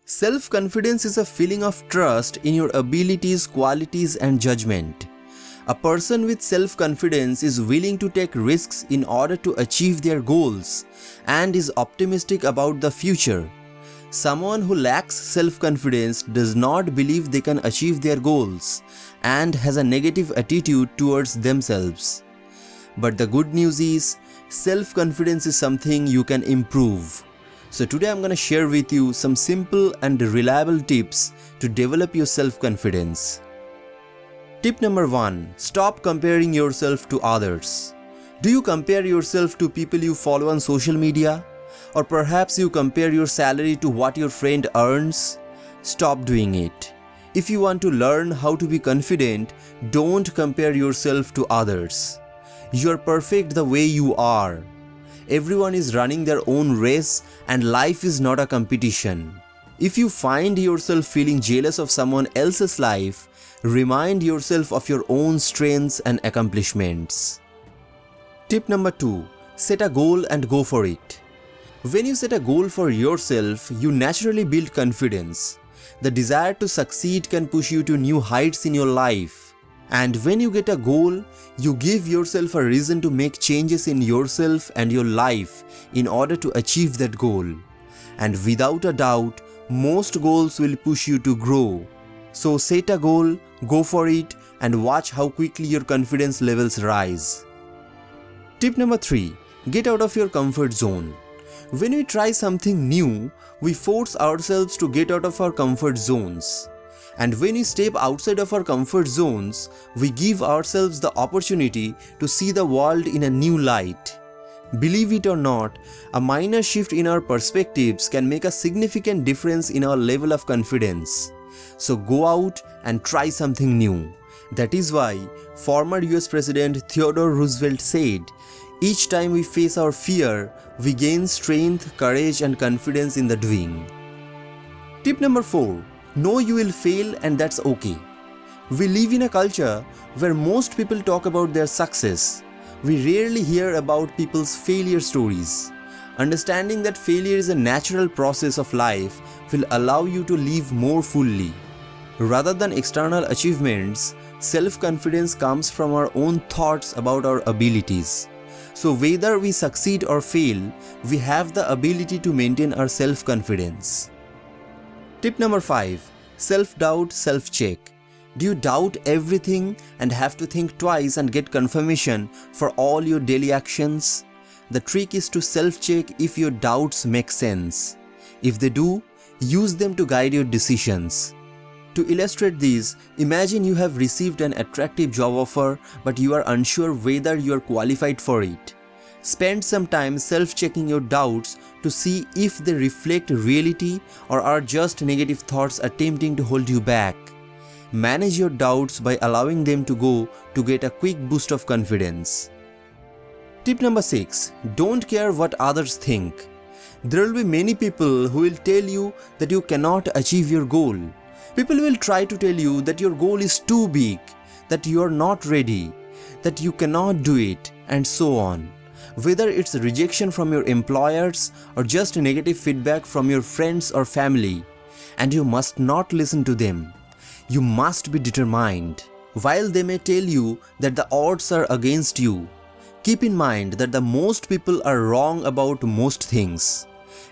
Self-confidence is a feeling of trust in your abilities, qualities, and judgment. A person with self-confidence is willing to take risks in order to achieve their goals and is optimistic about the future. Someone who lacks self-confidence does not believe they can achieve their goals and has a negative attitude towards themselves. But the good news is, self-confidence is something you can improve. So today I'm going to share with you some simple and reliable tips to develop your self-confidence. Tip number 1. Stop comparing yourself to others. Do you compare yourself to people you follow on social media? Or perhaps you compare your salary to what your friend earns? Stop doing it. If you want to learn how to be confident, don't compare yourself to others. You are perfect the way you are. Everyone is running their own race and life is not a competition. If you find yourself feeling jealous of someone else's life, remind yourself of your own strengths and accomplishments. Tip number 2. Set a goal and go for it. When you set a goal for yourself, you naturally build confidence. The desire to succeed can push you to new heights in your life. And when you get a goal, you give yourself a reason to make changes in yourself and your life in order to achieve that goal. And without a doubt, most goals will push you to grow. So set a goal, go for it, and watch how quickly your confidence levels rise. Tip number 3. Get out of your comfort zone. When we try something new, we force ourselves to get out of our comfort zones. And when we step outside of our comfort zones, we give ourselves the opportunity to see the world in a new light. Believe it or not, a minor shift in our perspectives can make a significant difference in our level of confidence. So go out and try something new. That is why former US President Theodore Roosevelt said, "Each time we face our fear, we gain strength, courage, and confidence in the doing." Tip number 4. Know you will fail and that's okay. We live in a culture where most people talk about their success. We rarely hear about people's failure stories. Understanding that failure is a natural process of life will allow you to live more fully. Rather than external achievements, self-confidence comes from our own thoughts about our abilities. So whether we succeed or fail, we have the ability to maintain our self-confidence. Tip number 5. Self-doubt, self-check. Do you doubt everything and have to think twice and get confirmation for all your daily actions? The trick is to self-check if your doubts make sense. If they do, use them to guide your decisions. To illustrate this, imagine you have received an attractive job offer but you are unsure whether you are qualified for it. Spend some time self-checking your doubts to see if they reflect reality or are just negative thoughts attempting to hold you back. Manage your doubts by allowing them to go to get a quick boost of confidence. Tip number 6. Don't care what others think. There will be many people who will tell you that you cannot achieve your goal. People will try to tell you that your goal is too big, that you are not ready, that you cannot do it, and so on. Whether it's rejection from your employers or just negative feedback from your friends or family, and you must not listen to them. You must be determined. While they may tell you that the odds are against you, keep in mind that the most people are wrong about most things.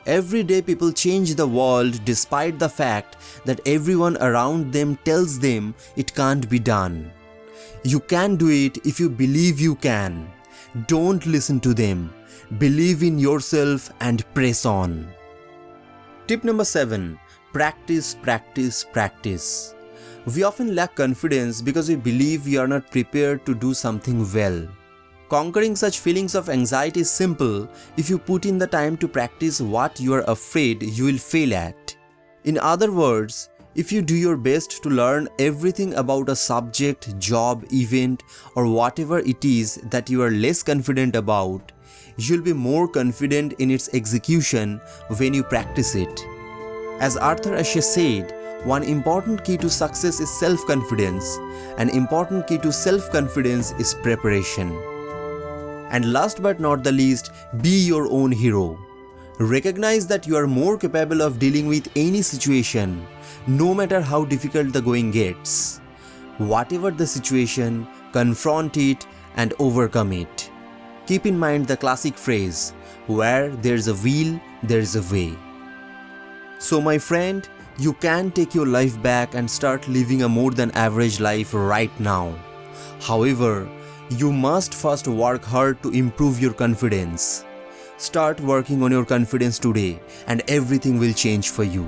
Every day people change the world despite the fact that everyone around them tells them it can't be done. You can do it if you believe you can. Don't listen to them. Believe in yourself and press on. Tip number 7. Practice, practice, practice. We often lack confidence because we believe we are not prepared to do something well. Conquering such feelings of anxiety is simple if you put in the time to practice what you are afraid you will fail at. In other words, if you do your best to learn everything about a subject, job, event, or whatever it is that you are less confident about, you'll be more confident in its execution when you practice it. As Arthur Ashe said, one important key to success is self-confidence. An important key to self-confidence is preparation. And last but not the least, be your own hero. Recognize that you are more capable of dealing with any situation, no matter how difficult the going gets. Whatever the situation, confront it and overcome it. Keep in mind the classic phrase, where there's a will, there's a way. So my friend, you can take your life back and start living a more than average life right now. However, you must first work hard to improve your confidence. Start working on your confidence today and everything will change for you.